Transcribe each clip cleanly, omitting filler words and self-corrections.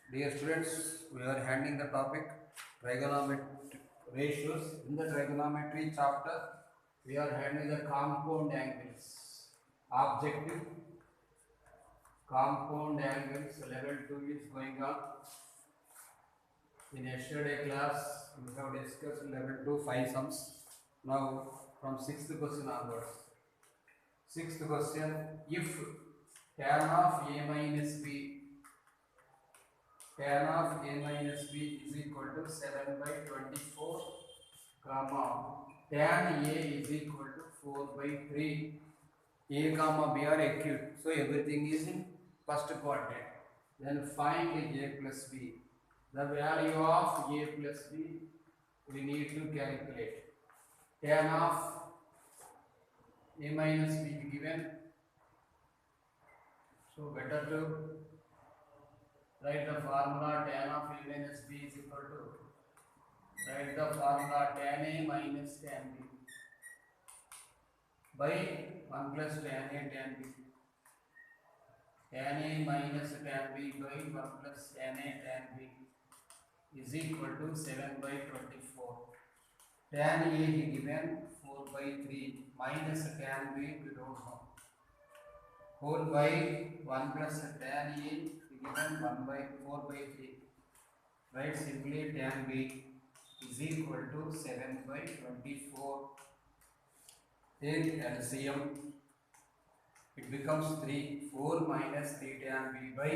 Dear students, we are handling the topic trigonometric ratios. In the trigonometry chapter, we are handling the compound angles. Objective compound angles level 2 is going on. In yesterday class, we have discussed level 2 5 sums. Now, from 6th question onwards. Sixth question, if tan of a minus b, tan of a minus b is equal to 7 by 24, comma, tan a is equal to 4 by 3. A comma b are acute, so everything is in first quadrant. Then find a plus b. The value of a plus b we need to calculate. Tan of a minus b given, so better to write the formula tan of a minus b is equal to, write the formula tan a minus tan b by 1 plus tan a tan b. Tan a minus tan b by 1 plus tan a tan b is equal to 7 by 24. Tan a given 4 by 3 minus tan b we don't know. Whole by 1 plus tan a given 1 by 4 by 3. Write simply tan b is equal to 7 by 24. Take LCM, it becomes 3. 4 minus 3 tan b by,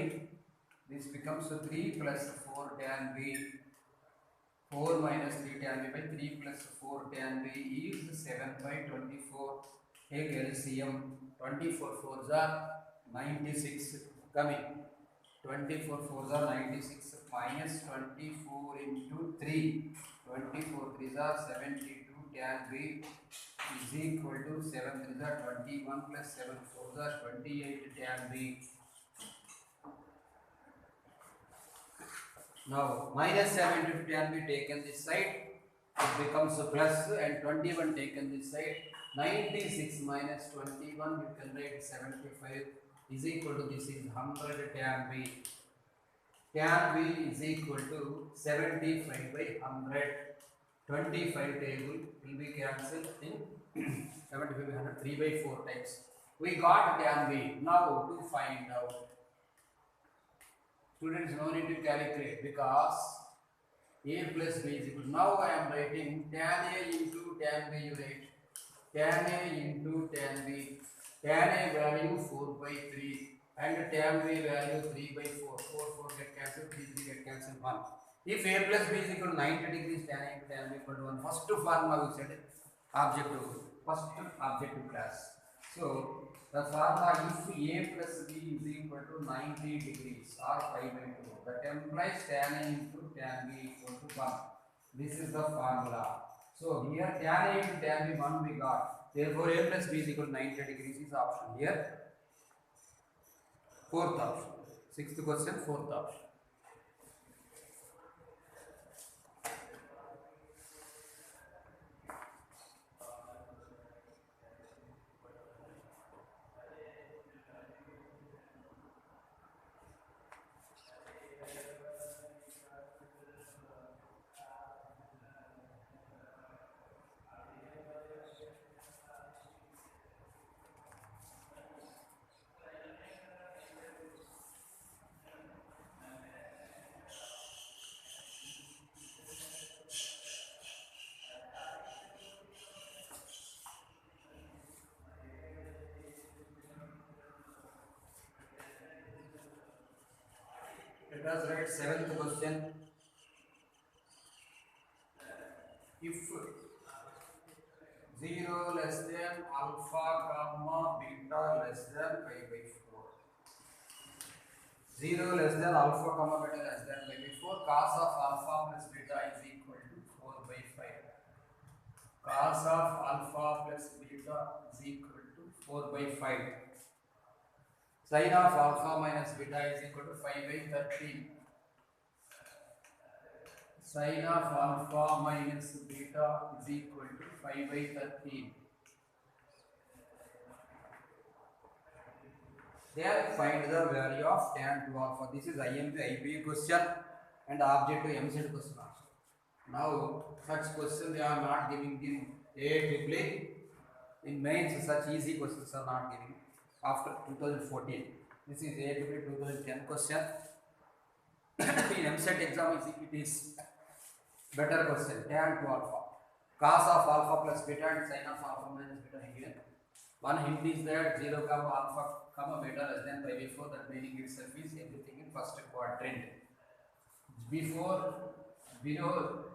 this becomes 3 plus 4 tan b. 4 minus 3 tan b by 3 plus 4 tan b is 7 by 24. Take LCM, 24 4s are 96 coming. 24 4s are 96 minus 24 into 3. 24 3s are 72 tan b is equal to 7 3s are 21 plus 7 4s are 28 tan b. Now minus 7 tan be taken this side, it becomes a plus, and 21 taken this side. 96 minus 21 you can write 75 is equal to, this is 100 tan b. Tan b is equal to 75 by 100. 25 table will be cancelled in 75 by 100, 3 by 4 times. We got tan b. Now to find out, students no need to calculate because a plus b is equal to, now I am writing tan a into tan b, you write tan a into tan b. Tan a value 4 by 3 and tan b value 3 by 4. 4 get cancelled, 3 get cancelled, 1. If a plus b is equal to 90 degrees, tan a into tan b equal to 1. First formula we said objective, first objective class. So the formula, if a plus b is equal to 90 degrees or 5 by 2, that implies tan a into tan b equal to 1. This is the formula. So here tan a into tan b 1 we got. Therefore a plus b is equal to 90 degrees is option. Here fourth option. Sixth question, fourth option. Let us write seventh question. If 0 less than alpha comma beta less than pi by 4. 0 less than alpha comma beta less than pi by 4, cos of alpha plus beta is equal to 4 by 5. Cos of alpha plus beta is equal to 4 by 5. Sin of alpha minus beta is equal to 5 by 13. Sin of alpha minus beta is equal to 5 by 13. Then find the value of tan 2 alpha. This is IMP IPU question and objective MCET question also. Now such question they are not giving in AIEEE. In mains such easy questions are not giving after 2014. This is AIEEE 2010 question. In MCET exam it is better question. Tan 2 alpha. Cos of alpha plus beta and sin of alpha minus beta given. One hint is that 0 comma alpha comma beta less than pi by 4, that meaning itself is everything in first quadrant. Before below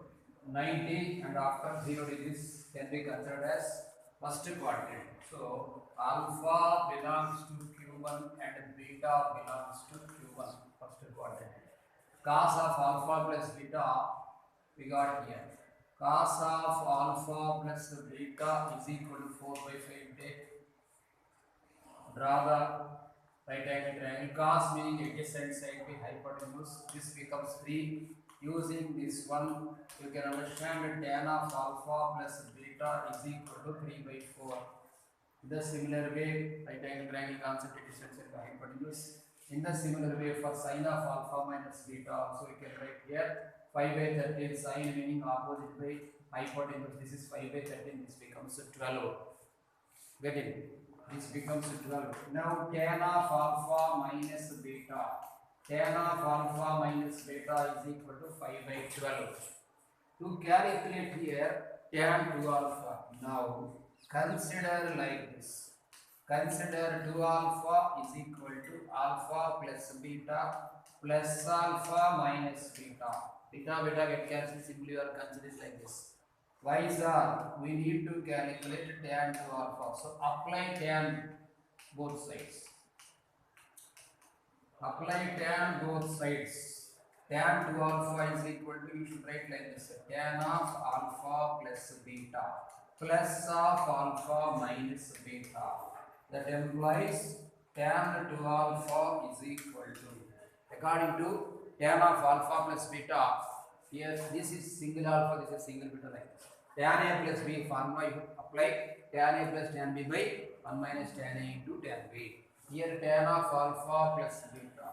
90 and after 0 degrees can be considered as first quadrant. So alpha belongs to Q1 and beta belongs to Q1, first quadrant. Cos of alpha plus beta we got here. Cos of alpha plus beta is equal to 4 by 5. Draw the right angle triangle. Cos meaning adjacent side by hypotenuse. This becomes 3. Using this one, you can understand that tan of alpha plus beta is equal to 3 by 4. In the similar way, right angle triangle concept adjacent side by hypotenuse. In the similar way, for sin of alpha minus beta, also we can write here 5 by 13. Sin meaning opposite by hypotenuse. This is 5 by 13. This becomes 12. Get it? This becomes 12. Now tan of alpha minus beta. Tan of alpha minus beta is equal to 5 by 12. To calculate here tan 2 alpha. Now consider like this. Consider 2 alpha is equal to alpha plus beta plus alpha minus beta. Beta get cancelled, simply you are considering like this. Y's are, we need to calculate tan 2 alpha. So apply tan both sides. Apply tan both sides. Tan 2 alpha is equal to, you should write like this, tan of alpha plus beta plus of alpha minus beta. That implies tan 2 alpha is equal to, according to tan of alpha plus beta, here this is single alpha, this is single beta like this. Tan A plus B formula you apply tan A plus tan B by 1 minus tan A into tan B. Here tan of alpha plus beta,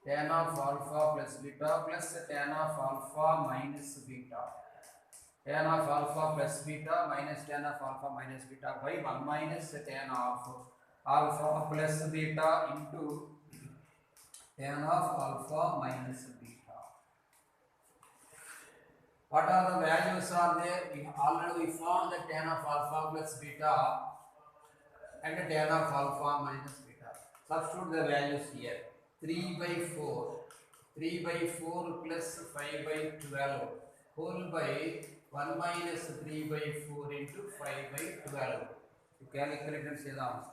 tan of alpha plus beta plus tan of alpha minus beta, tan of alpha plus beta minus tan of alpha minus beta by 1 minus tan of alpha plus beta into tan of alpha minus beta. What are the values are there? We already found the tan of alpha plus beta and the tan of alpha minus beta. Substitute the values here. 3 by 4. 3 by 4 plus 5 by 12 whole by 1 minus 3 by 4 into 5 by 12. You calculate and say the answer.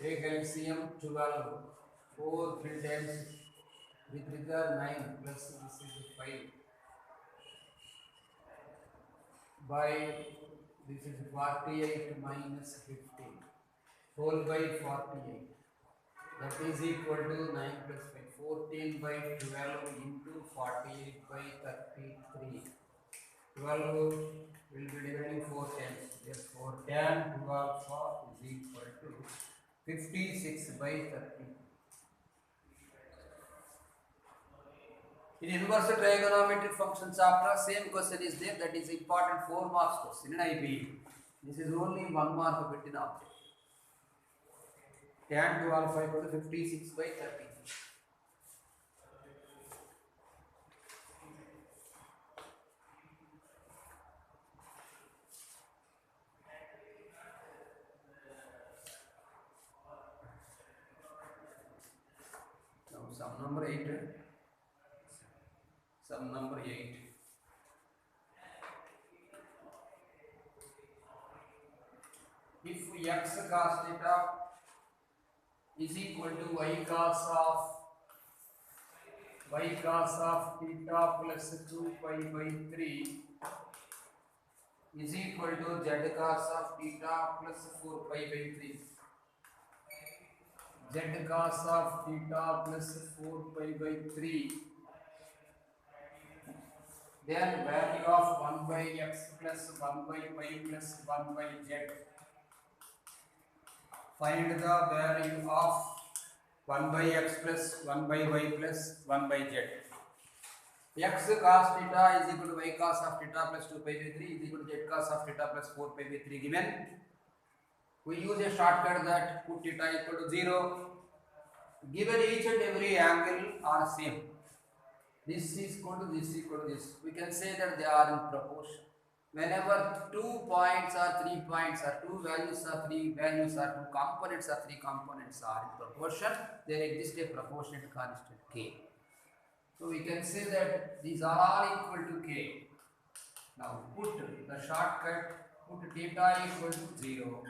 Take LCM 12, 4 3 times with regard 9 plus this is 5 by this is 48 minus 15 whole by 48, that is equal to 9 plus 5, 14 by 12 into 48 by 33. 12 will be dividing 4 times, therefore tan 2 alpha is equal to 56 by 30. In inverse trigonometric functions chapter, same question is there, that is important 4 marks question in IPE. This is only 1 mark between object. Tan 2 alpha equal to 56 by 30. Now sum number 8. Sum number 8. x cos theta is equal to y cos of theta plus 2 pi by 3 is equal to z cos of theta plus 4 pi by 3. Z cos of theta plus 4 pi by 3. Then value of 1 by x plus 1 by y plus 1 by z. Find the value of 1 by x plus 1 by y plus 1 by z. X cos theta is equal to y cos of theta plus 2 pi by 3 is equal to z cos of theta plus 4 pi by 3 given. We use a shortcut that put theta equal to 0. Given each and every angle are same. This is equal to this equal to this. We can say that they are in proportion. Whenever 2 points or 3 points or 2 values or 3 values or 2 components or 3 components are in proportion, there exists a proportionate constant k. So we can say that these are all equal to k. Now put the shortcut, put theta equal to 0.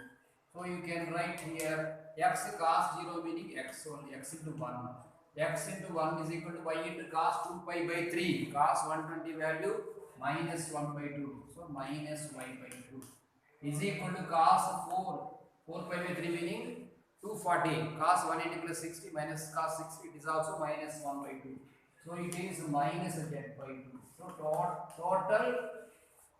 So you can write here x cos 0 meaning x only, x into 1. X into 1 is equal to y into cos 2 pi by 3. Cos 120 value minus 1 by 2. So minus y by 2 is equal to cos 4 pi by 3 meaning 240. Cos 180 plus 60 minus cos 60, it is also minus 1 by 2. So it is minus z by 2. So total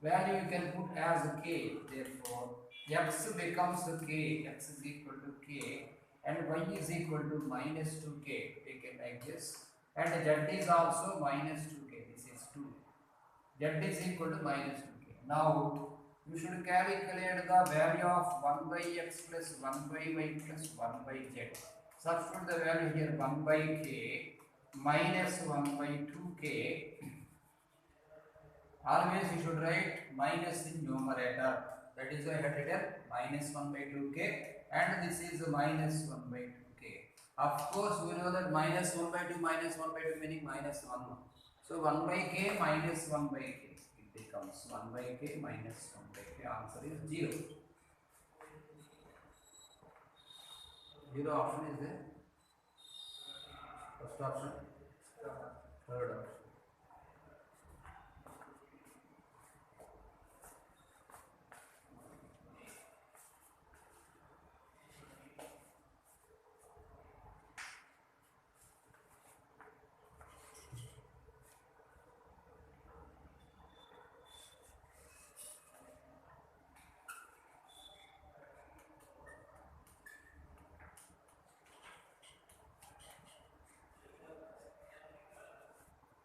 value you can put as k. Therefore x becomes k, x is equal to k, and y is equal to minus 2k, taken like this, and z is also minus 2k, this is 2, z is equal to minus 2k. Now you should calculate the value of 1 by x plus 1 by y plus 1 by z. Substitute the value here 1 by k minus 1 by 2k. Always you should write minus in numerator. That is why I had written minus 1 by 2k, and this is minus 1 by 2k. Of course, we know that minus 1 by 2 minus 1 by 2 meaning minus 1. So 1 by k minus 1 by k. It becomes 1 by k minus 1 by k. Answer is 0. 0 option is there. First option. Third option.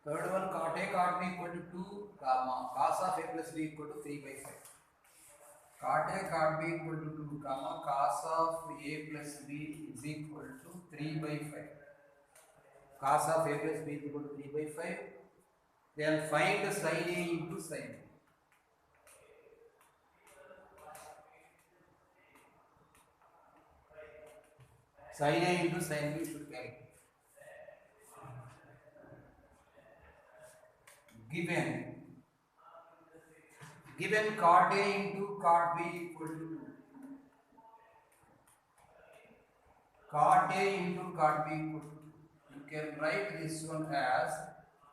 Third one, cot A cot B equal to 2 comma cos of A plus B equal to 3 by 5. Cot A cot B equal to 2 comma cos of A plus B is equal to 3 by 5. Cos of A plus B is equal to 3 by 5. Then find sin A into sin B. Sin A into sin B should calculate. Given cot A into cot B equal to 2. Cot A into cot B equal to 2. You can write this one as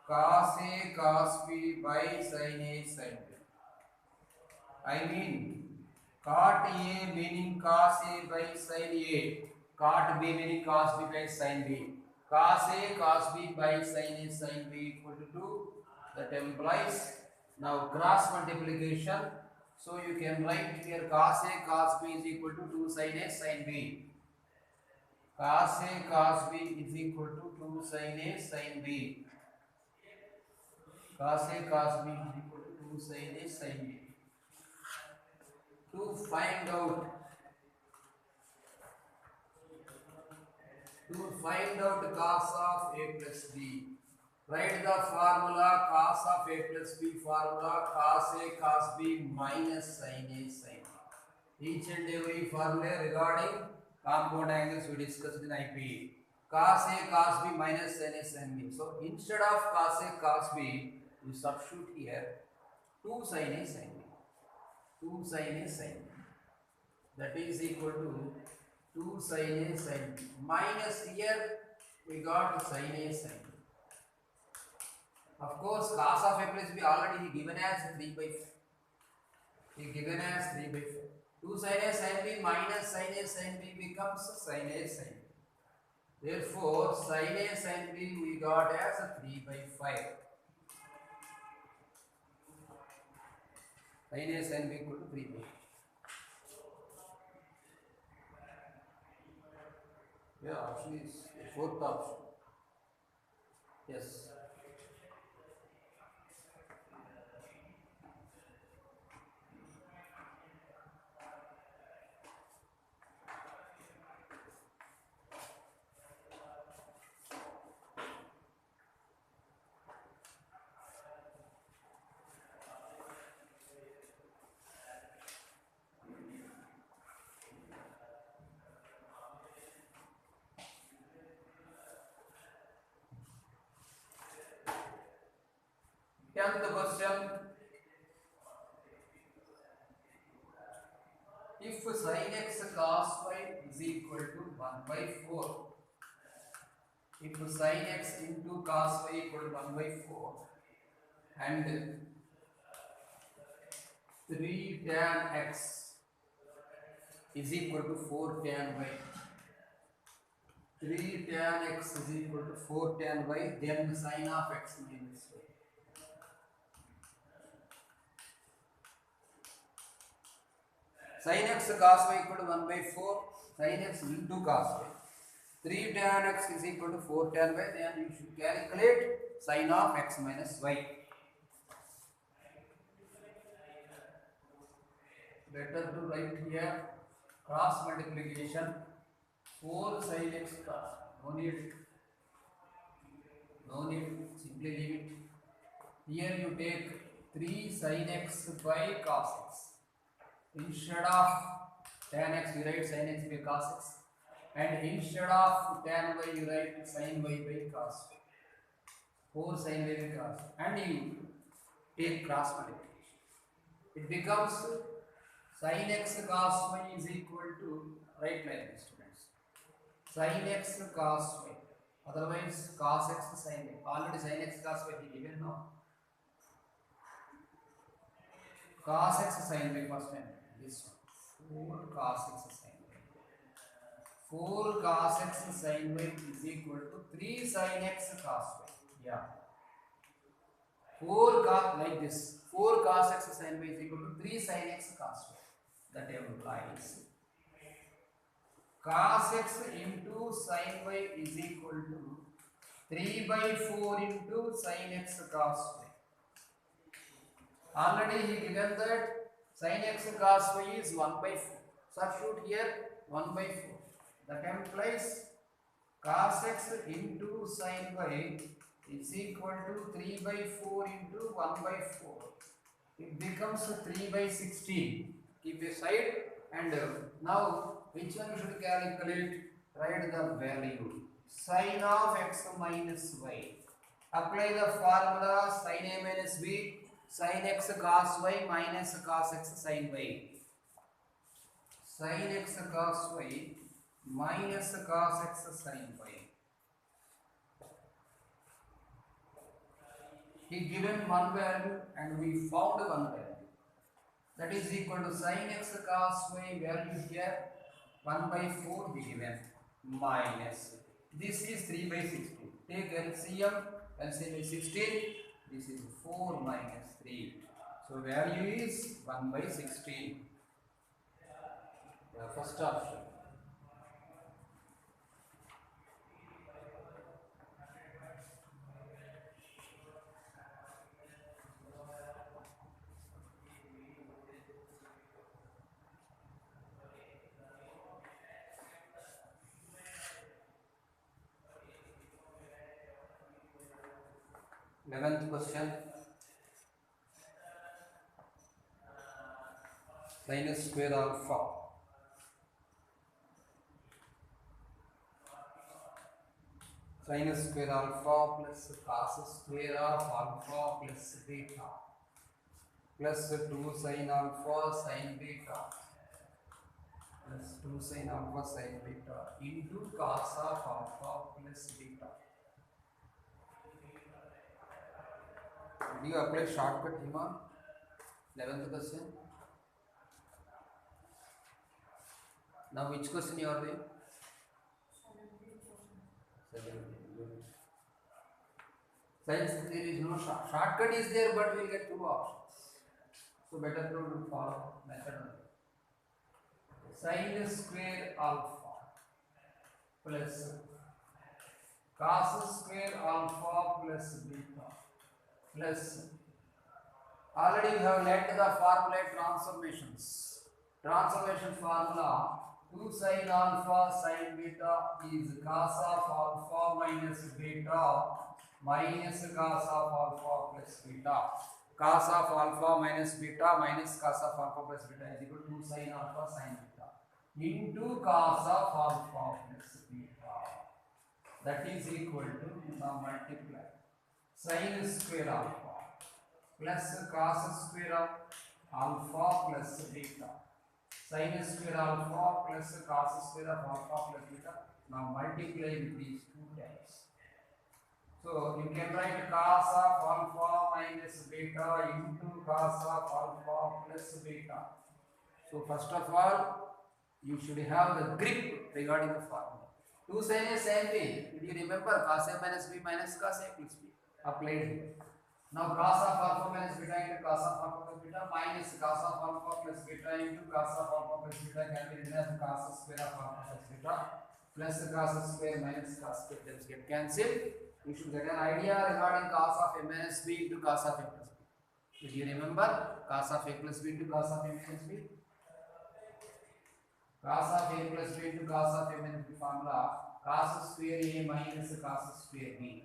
cos A cos B by sin A sin B. I mean cot A meaning cos A by sin A, cot B meaning cos B by sin B. Cos A cos B by sin A sin B equal to 2. That implies now cross multiplication. So you can write here cos A cos B is equal to 2 sin A sin B. Cos A cos B is equal to 2 sin A sin B. Cos A cos B is equal to 2 sin A sin B. To find out cos of A plus B, write the formula cos of A plus B formula cos A cos B minus sin A sin B. Each and every formula regarding compound angles we discussed in IP. Cos A cos B minus sin A sin B. So instead of cos A cos B, you substitute here 2 sin A sin B. 2 sin A sin B. that is equal to 2 sin A sin B minus here we got sin A sin B. Of course, cos of A plus B already he given as 3 by 5. He given as 3 by 5. 2 sin A sin B minus sin A sin B becomes sin A sin B. Therefore, sin A sin B we got as 3 by 5. Sin A sin B equal to 3 by 5. Yeah, option is the fourth option. Yes. Tenth question. If sin x cos y is equal to 1 by 4, if sin x into cos y equal to 1 by 4 and 3 tan x is equal to 4 tan y, 3 tan x is equal to 4 tan y, then sin of x minus y. Sin x cos y equal to 1 by 4, sin x into cos y. 3 tan x is equal to 4 tan y, then you should calculate sin of x minus y. Better to write here cross multiplication 4 sin x cos. No need, simply leave it. Here you take 3 sin x by cos x. Instead of tan x you write sin x by cos x, and instead of tan y you write sin y by cos y. 4 sin y by cos y, and you take cross multiplication. It becomes sin x cos y is equal to, write like this students, sin x cos y, otherwise cos x sin y. Already sin x cos y he given now. Cos x sin y first time, this one, 4 cos x sin y. 4 cos x sin y is equal to 3 sin x cos y. Yeah. 4 cos, like this, 4 cos x sin y is equal to 3 sin x cos y. That implies cos x into sin y is equal to 3 by 4 into sin x cos y. Already he given that sin x cos y is 1 by 4. Substitute here 1 by 4. That implies cos x into sin y is equal to 3 by 4 into 1 by 4. It becomes 3 by 16. Keep aside, and now which one you should calculate? Write the value sin of x minus y. Apply the formula sin a minus b, sin x cos y minus cos x sin y. Sin x cos y minus cos x sin y. He given one value and we found one value. That is equal to sin x cos y value here 1 by 4 he given minus. This is 3 by 16. Take LCM. LCM is 16. This is 4 minus 3. So value is 1 by 16. The first option. Eleventh question. Sinus square alpha. Sinus square alpha plus cos square of alpha plus beta plus 2 sin alpha sin beta plus 2 sin alpha sin beta into cos of alpha plus beta. Did you apply shortcut, Hima? 11th question. Now which question you are doing? 7. Since there is no shortcut is there, but we will get 2 options. So better to follow method. Sin square alpha plus cos square alpha plus beta plus, already you have learnt the formula transformations. Transformation formula 2 sin alpha sin beta is cos of alpha minus beta minus cos of alpha plus beta. Cos of alpha minus beta minus cos of alpha plus beta is equal to 2 sin alpha sin beta into cos of alpha plus beta. That is equal to, now multiply sin square alpha plus cos square of alpha plus beta. Sin square alpha plus cos square of alpha plus beta. Now multiply with these two terms. So you can write cos of alpha minus beta into cos of alpha plus beta. So first of all, you should have the grip regarding the formula. 2 sin is same thing. Did you remember cos A minus B minus cos A plus B? Applied here. Now cos of alpha minus beta into cos of alpha plus beta minus cos of alpha plus beta into cos of alpha plus beta can be written as cos square of alpha plus beta plus cos square minus cos square terms get cancelled. You should get an idea regarding cos of A minus B into cos of A plus B. Did you remember cos of A plus B into cos of A minus B? Cos of A plus B into cos of A minus B formula cos square A minus cos square B.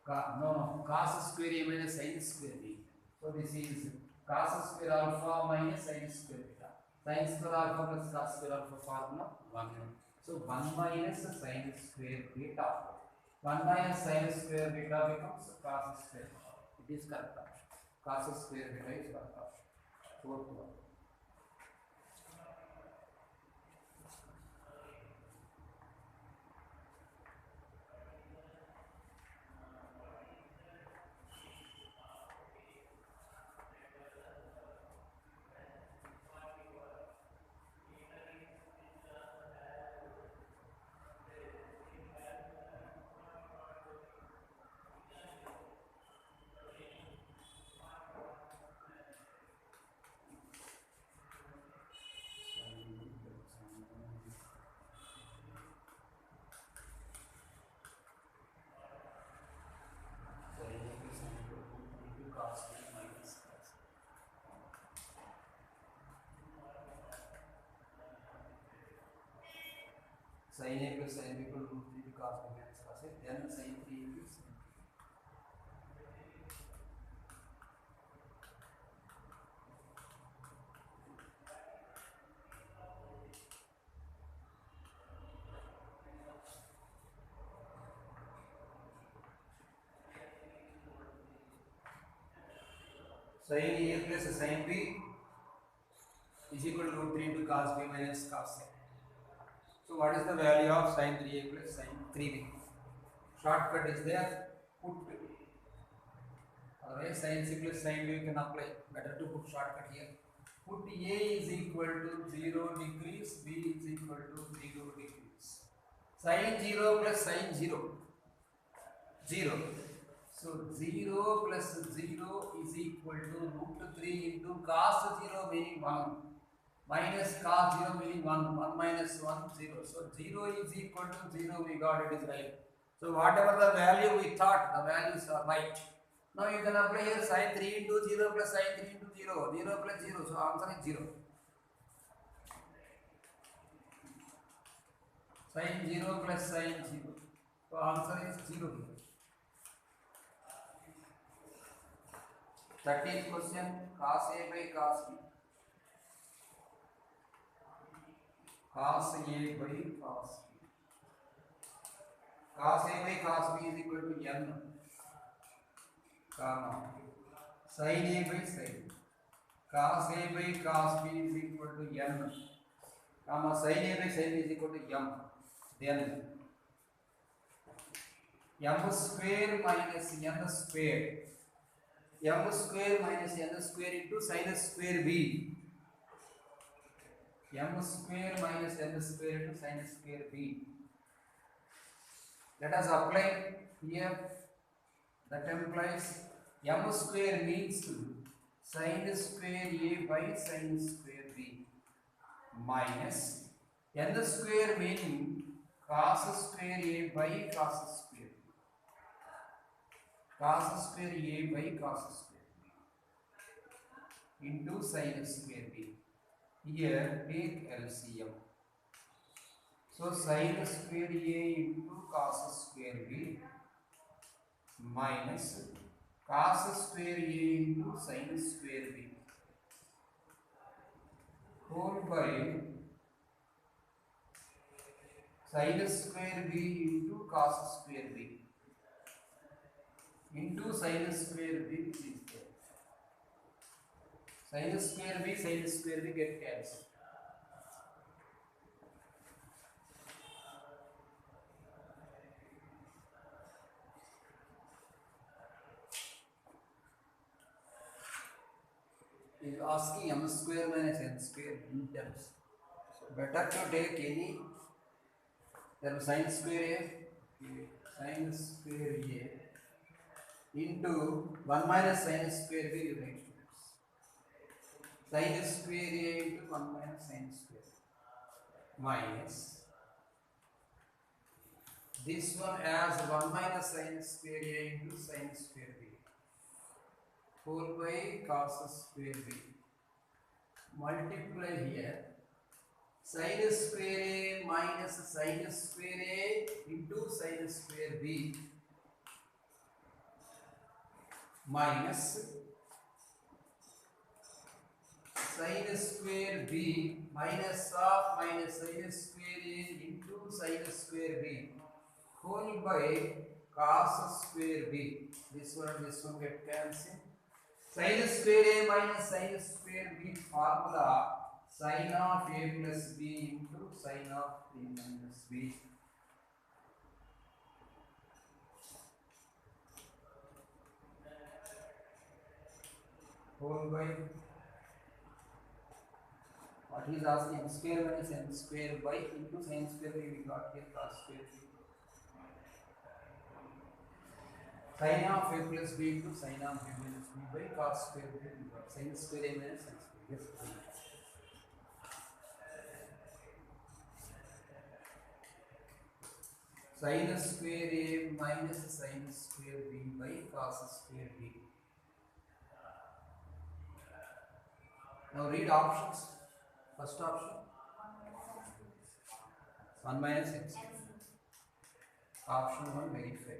No, cos square A minus sin square B. So this is cos square alpha minus sin square beta. Sin square alpha plus cos square alpha formula 1. So 1 minus sin square beta. 1 minus sin square beta becomes cos square. It is correct option. Cos square beta is correct option. Fourth one. Sin A plus sin B equal to root 3 cos B minus cos A, then sin 3 equals sin 3. Sin A plus sin B is equal to root 3 into cos B minus cos A. So what is the value of sin 3A plus sin 3B? Shortcut is there. Put, otherwise sin C plus sin B you can apply. Better to put shortcut here. Put A is equal to 0 degrees, B is equal to 0 degrees. Sin 0 plus sin 0, 0. So 0 plus 0 is equal to root 3 into cos 0 meaning 1 minus cos 0 meaning 1, 1 minus 1, 0. So 0 is equal to 0, we got it is right. So whatever the value we thought, the values are right. Now you can apply here sin 3 into 0 plus sin 3 into 0, 0 plus 0, so answer is 0. Sin 0 plus sin 0, so answer is 0 here. 13th question, cos A by cos B. Cos A by cos B. Cos A by cos B is equal to n, comma sin A by sin. Cos A by cos B is equal to n, comma sin A by sin B is equal to m. Then m square minus n square, m square minus n square into sin square b, m square minus n square into sin square b. Let us apply here. That implies m square means sin square a by sin square b minus n square meaning cos square a by cos square b, cos square a by cos square b into sin square b. Here take LCM. So sin square a into cos square b minus cos square a into sin square b whole by sin square b into cos square b into sin square b, which is there. Sin square b get cancelled. Is asking m square minus n square in terms. So better to take any term sin square a, sin square a into 1 minus sin square b, you write sin square a into 1 minus sin square minus this one as 1 minus sin square a into sin square b whole by cos square b multiply here sin square a minus sin square a into sin square b minus sin square b minus of minus sin square a into sin square b whole by cos square b. This one get cancelled. Sin square a minus sin square b formula sin of a plus b into sin of a minus b whole by what is asking m square minus n square by into sin square b, we got here cos square b sin of a plus b into sin of a minus b by cos square b, we got sin square a minus sin square. Yes. Sin square a minus sin square b by cos square b. Now read options. First option 1 minus n square. Option 1 verify.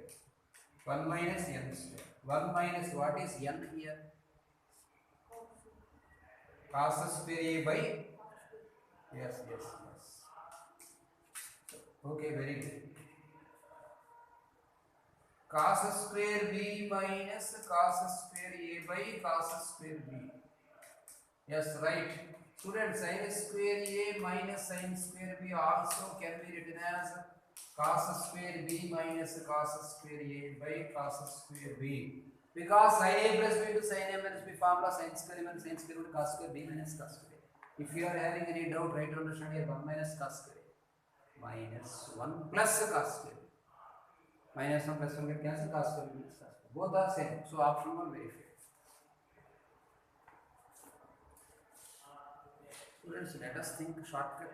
1 minus n square. 1 minus what is n here? Cos square a by yes. Okay, very good. Cos square b minus cos square a by cos square b. Yes, right. Students, sin square a minus sin square b also can be written as cos square b minus cos square a by cos square b. Because sin a plus b to sin a minus b formula sin square a minus sin square root cos square b minus cos square a. If you are having any doubt, try to understand here 1 minus cos square a minus 1 plus cos square a. Minus 1 plus 1 get cancelled, cos square b minus cos square. Both are same. So option 1 verify. Students, let us think shortcut.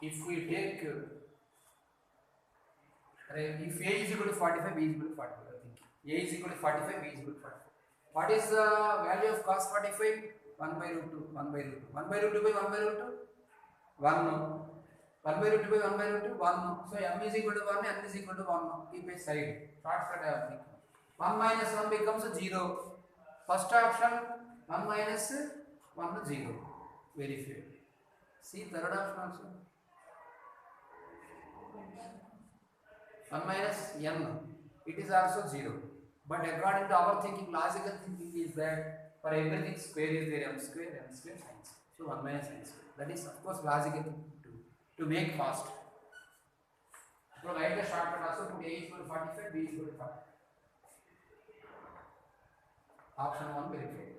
If we take if a is equal to 45, b is equal to 45, I think a is equal to 45, b is equal to 45. What is the value of cos 45? 1 by root 2, 1 by root 2. 1 by root 2 by 1 by root 2? 1 no. 1 by root 2 by 1 by root 2? 1 no. So m is equal to 1, n is equal to 1 no. Keep a side. Shortcut I have thinking. 1 minus 1 becomes 0. First option 1 minus 1 0. Verify. See third option also. 1 minus n, it is also 0. But according to our thinking, logical thinking is that for everything square is there, m square sin square. So 1 minus n square. That is of course logical to make fast. So write the shortcut also. Put a is equal to 45, b is equal to 5. Option 1 verified.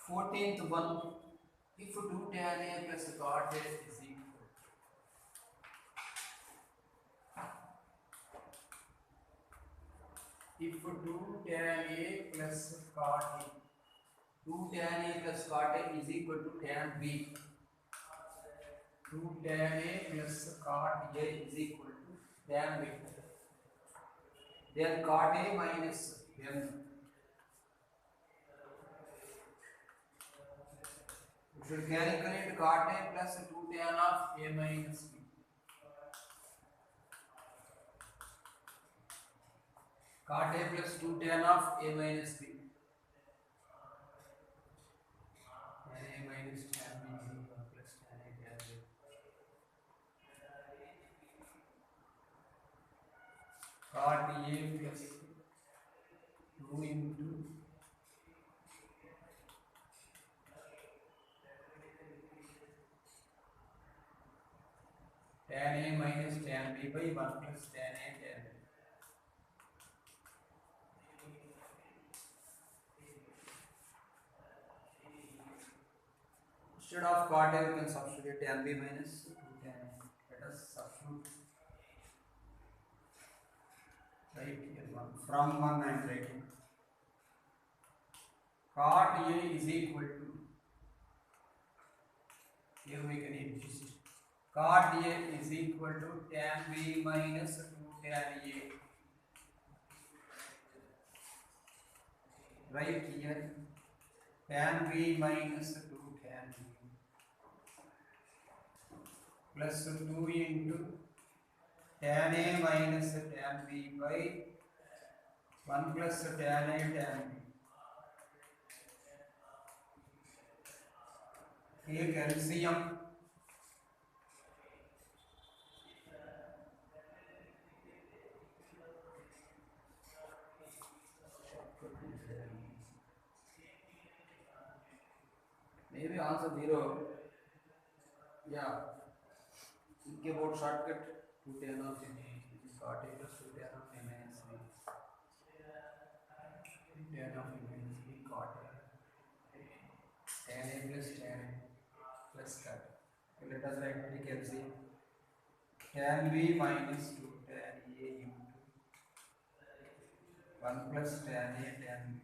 Fourteenth one, if 2 tan a plus cot a is equal, if 2 tan a plus cot a, 2 tan a plus cot a is equal to tan b, 2 tan a plus cot a is equal to tan b, then cot a minus then we should calculate cot a plus 2 tan of a minus b. Cot a plus 2 tan of a minus b. Tan a minus tan b is equal plus tan a tan b. Cot a plus 2 into tan a minus tan b by 1 plus tan a tan b. Instead of cot a, we can substitute tan b minus 2 tan a. Let us substitute. Right here, from 1 I am writing. Cot a is equal to, here we can adjust. Cot a is equal to tan b minus 2 tan a. Right here, tan b minus 2 tan b plus 2 into tan a minus tan b by 1 plus tan a tan b. Take LCM. Maybe answer 0. Yeah. Think about shortcut. 2 tan of a, which is cot a plus 2 tan of a minus b. 2 tan of a minus b cot a. Tan a plus tan a plus cot a. Let us write take LCM. Tan b minus 2 tan a into 1 plus tan a tan b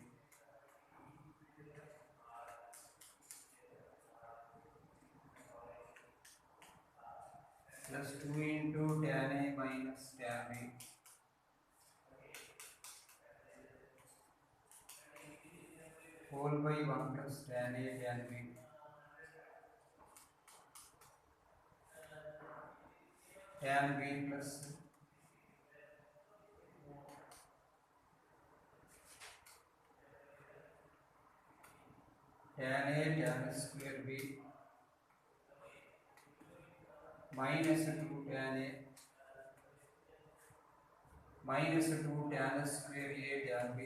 plus 2 into tan a minus tan b whole by 1 plus tan a tan b. Tan b plus tan a tan square b minus 2 tan a minus 2 tan square a tan b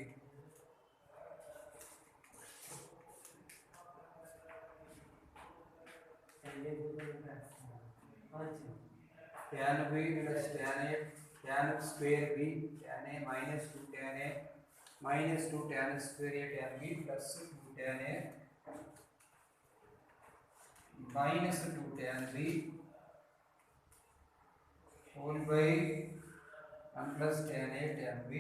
tan b plus tan a tan square b tan a minus 2 tan a minus 2 tan square a tan b plus 2 tan a minus 2 tan b whole by 1 plus tan a tan b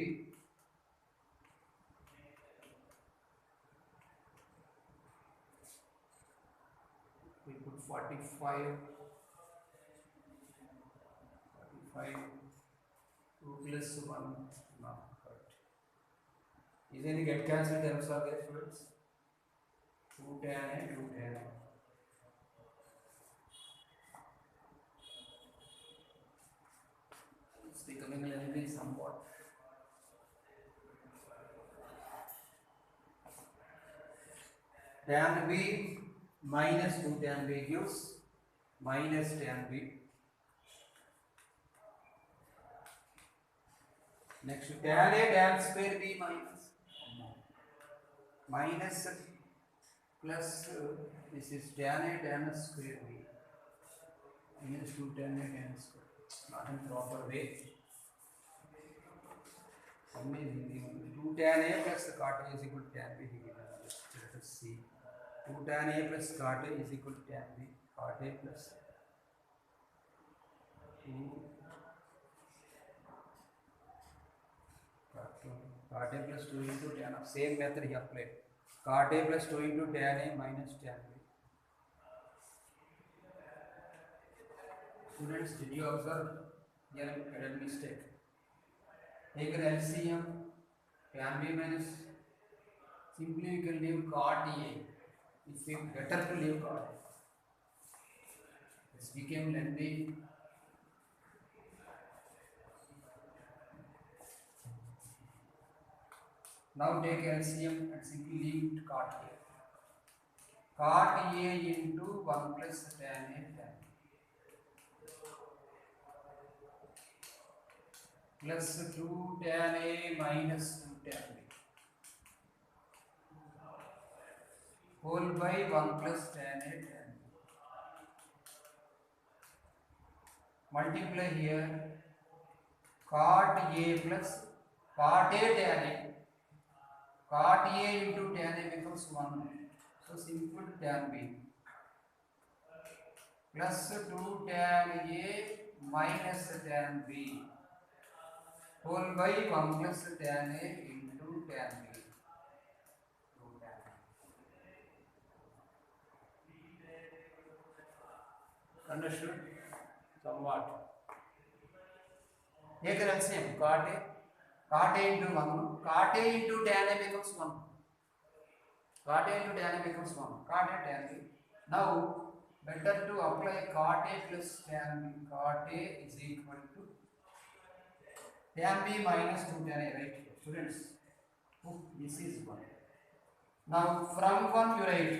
we put 45 2 plus 1 not correct. Is any get cancelled terms are there students? 2 tan a 2 tan a. It's becoming a little bit somewhat. tan b minus 2 tan b gives minus tan b. Next tan a tan square b minus plus this is tan a tan square b minus 2 tan a tan square. Not in proper way. Amazing. 2 tan a plus cot a is equal to tan b. Let us see. 2 tan a plus cot a is equal to tan b. Cot a plus 2 cot a plus 2 into tan a. Same method he applied. Cot a plus 2 into tan a minus tan b. Students, did you observe here a mistake? Take an LCM, tan b minus, simply you can leave cot a. If you better to leave cot a. This became lengthy. Now take LCM and simply leave cot a. Cot a into 1 plus tan a tan plus 2 tan a minus 2 tan b whole by 1 plus tan a tan b. Multiply here cot a plus cot a tan a. Cot a into tan a becomes 1. So simple tan b plus 2 tan a minus tan b whole by 1 plus tan a into tan b. Understood? Somewhat. Take the LCM. Cot a into 1. Cot a into tan a becomes 1. Cot a into tan a becomes 1. Cot a tan b. Now better to apply cot a plus tan b. Cot a is equal to tan b minus 2 tan a, right? Students, this is 1. Now from 1 you write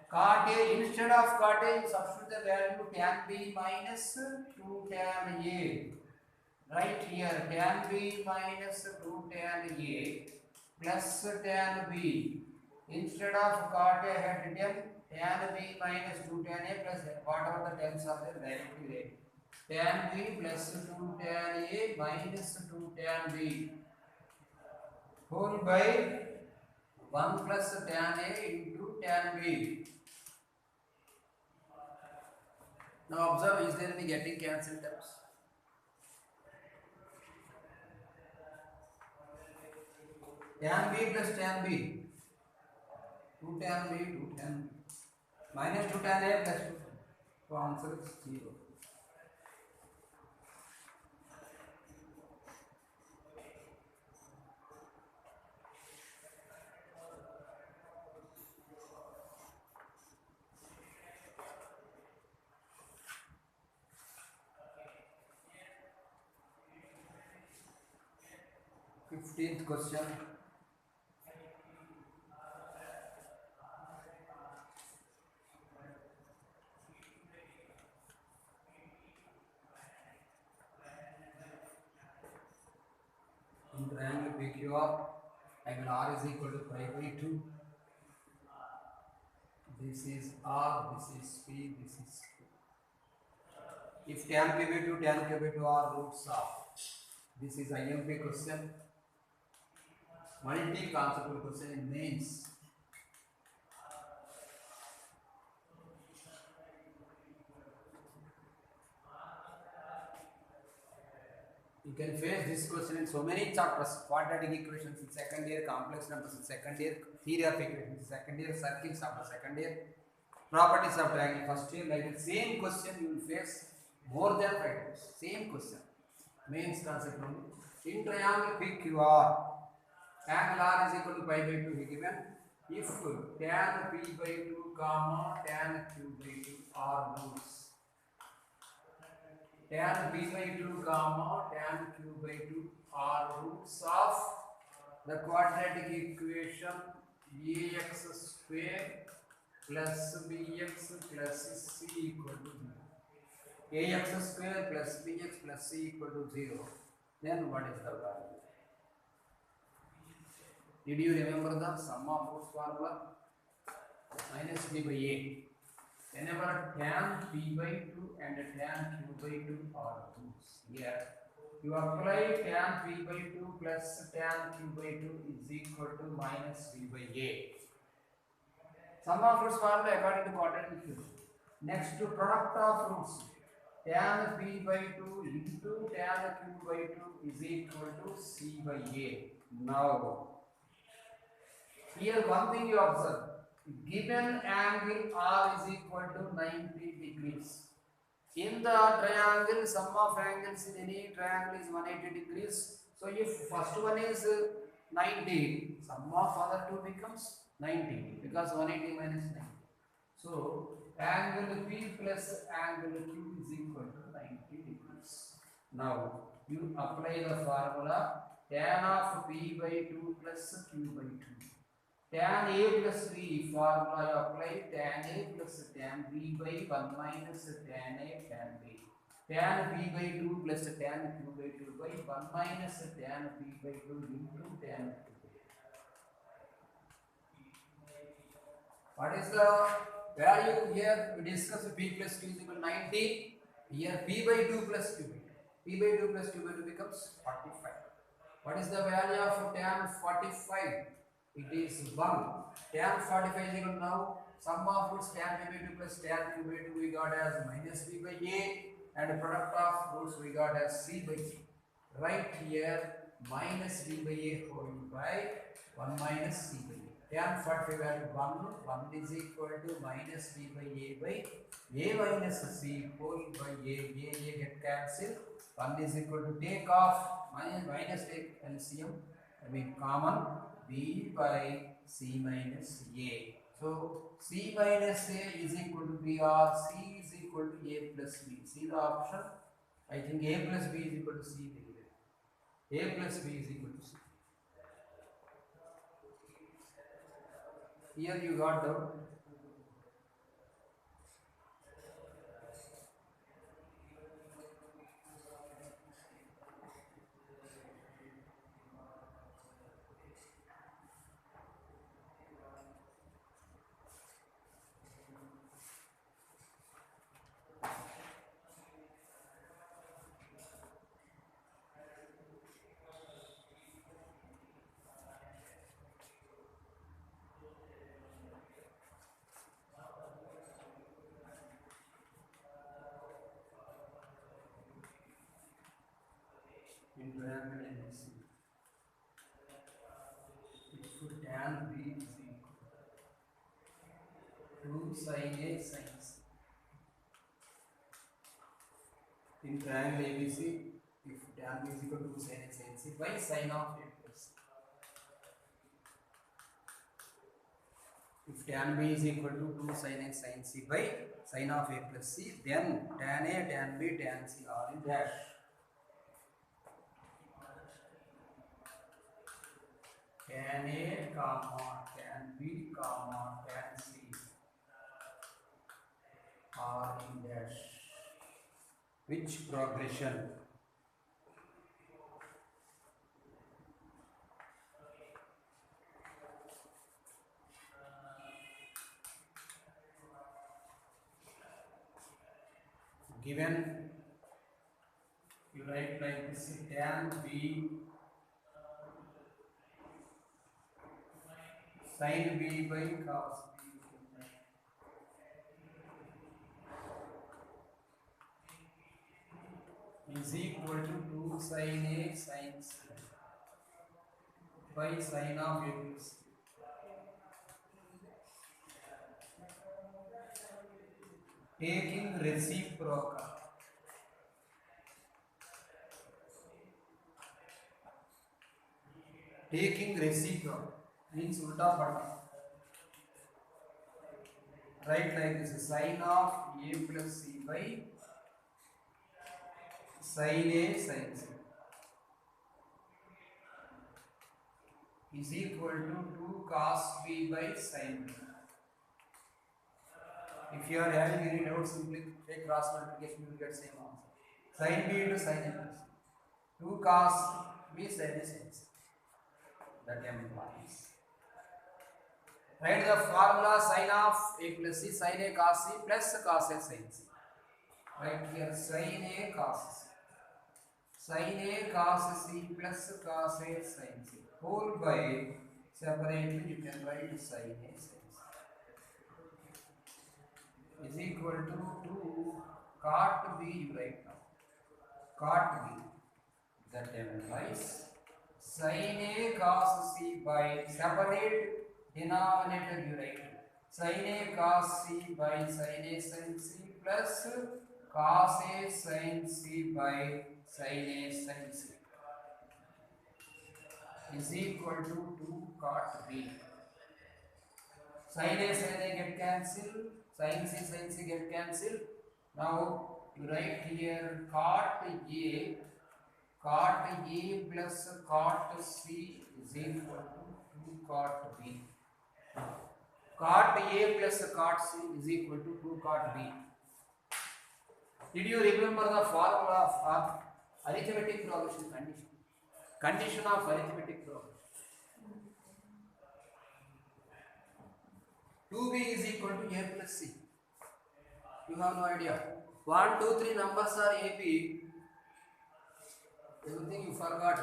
cot a, instead of cot a you substitute the value tan b minus 2 tan a. Right here tan b minus 2 tan a plus tan b. Instead of cot a I had written tan b minus 2 tan a plus whatever the terms are there directly write. Tan b plus 2 tan a minus 2 tan b whole by 1 plus tan a into tan b. Now observe, is there any getting cancelled terms? Tan b plus tan b, 2 tan b, 2 tan b, minus 2 tan a plus 2. So answer is 0. Fifteenth question. In triangle PQR, angle R is equal to pi by 2. This is R, this is P, this is Q. If tan P by 2, tan Q by 2 are roots of. This is IMP question. Multi-conceptual question in mains. You can face this question in so many chapters. Quadratic equations in second year, complex numbers in second year, theory of equations in second year, circles after second year, properties of triangle first year. Like the same question you will face more than 5 times. Same question. Mains concept only. In triangle PQR, angle R is equal to pi by 2 given. If tan P by 2 comma tan Q by 2 are roots. Tan P by 2 comma tan Q by 2 are roots of the quadratic equation ax square plus bx plus c equal to 0. Ax square plus bx plus c equal to 0. Then what is the value? Did you remember the sum of roots formula? Minus b by a. Whenever tan p by 2 and tan q by 2 are roots, here you apply tan p by 2 plus tan q by 2 is equal to minus b by a. Sum of roots formula according to quadratic equation. Next to product of roots, tan p by 2 into tan q by 2 is equal to c by a. Now, here one thing you observe, given angle R is equal to 90 degrees. In the triangle, sum of angles in any triangle is 180 degrees. So if first one is 90, sum of other two becomes 90 because 180 minus 90. So angle P plus angle Q is equal to 90 degrees. Now you apply the formula tan of P by 2 plus Q by 2. Tan A plus B formula you apply tan A plus tan B by 1 minus tan A tan B. Tan B by 2 plus tan Q by 2 by 1 minus tan P by 2 into tan Q by 2. What is the value here? We discussed P plus Q is equal to 90. Here P by 2 plus Q by 2. P by 2 plus Q by 2 becomes 45. What is the value of tan 45? It is 1. Tan 45 is equal to now sum of roots tan b by 2 plus tan q by 2 we got as minus b by a, and product of roots we got as c by a. Right here minus b by a whole by 1 minus c by a. Tan 45 value 1 is equal to minus b by a minus c whole by a get cancelled. 1 is equal to take off minus take LCM, I mean common, b by c minus a. So c minus a is equal to b, or c is equal to a plus b. See the option? I think a plus b is equal to c. A plus b is equal to c. Here you got the in triangle ABC. If tan B is equal to 2 sin A sin C. In triangle ABC, if tan B is equal to 2 sin A sin C by sin of A plus C. If tan B is equal to 2 sin A sin C by sin of A plus C, then tan A, tan B, tan C are in dash. Tan A, comma, tan B, comma, tan C are in dash. Which progression? Given you write like this, tan B sin B by cos B is equal to 2 sin A sin C by sin of A plus C. Taking reciprocal. Taking reciprocal means ulta pata. Write like this, sin of A plus C by sin A sin C. is equal to 2 cos b by sin b. If you are having any doubt, simply take cross multiplication, you will get same answer. Sin b into sin a plus 2 cos b sin a sin c. That implies. Write the formula sin of a plus c, sin a cos c plus cos a sin c. Right here, sin a cos c. Sin a cos c plus cos a sin c. Whole by separately you can write sin a sin c is equal to 2 cot b, you write now. Cot b. That implies sin a cos c by separate denominator you write sin a cos c by sin a sin c plus cos a sin c by sin a sin c is equal to 2 cot b. Sin a get cancelled, sin c get cancelled. Now you write here cot a plus cot c is equal to 2 cot b. Cot a plus cot c is equal to 2 cot b. Did you remember the formula of arithmetic progression condition? Condition of arithmetic progression. 2b is equal to a plus c. You have no idea. 1, 2, 3 numbers are AP. Everything you forgot.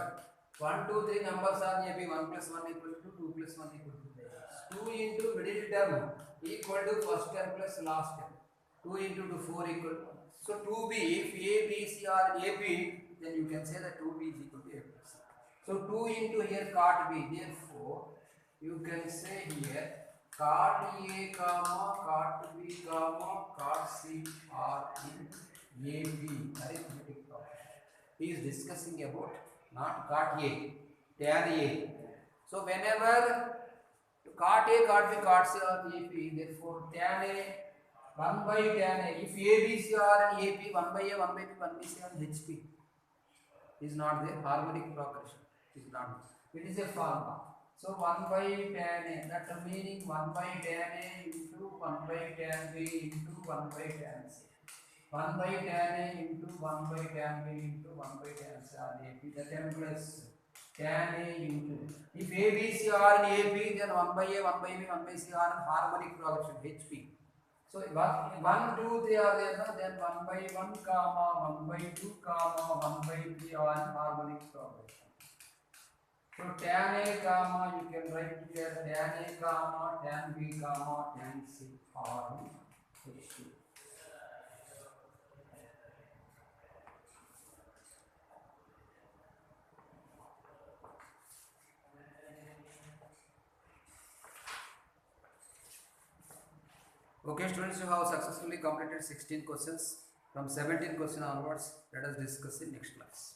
1, 2, 3 numbers are AP. 1 plus 1 equal to 2, 2 plus 1 equal to 2 into middle term equal to first term plus last term. 2 into 2, 4 equal to 1. So 2b, if A, B, C are AP, then you can say that 2b is equal to A plus C. So 2 into here cot B. Therefore, you can say here cot A, cot B, cot C are in AB arithmetic progression. He is discussing about not cot A, tan A. So whenever cot A, cot B, cot C are in AP, therefore tan A 1 by tan A. If A, B, C are in AP, 1 by A, 1 by B, 1 by C are in HP. Is not the harmonic progression. Is not. It is a formula. So 1 by tan A, that meaning 1 by tan A into 1 by tan B into 1 by tan C. 1 by tan A into 1 by tan B into 1 by tan C are AP. That implies tan A into. If A, B, C are in AP, then 1 by A, 1 by B, 1 by C are in harmonic progression HP. So 1, 2, 3 are there, then 1 by 1, 1 by 2, 1 by 3 are in harmonic progression. So tan A, you can write here tan A, tan B, tan C are in H2. Okay, students, you have successfully completed 16 questions. From 17 question onwards, let us discuss in next class.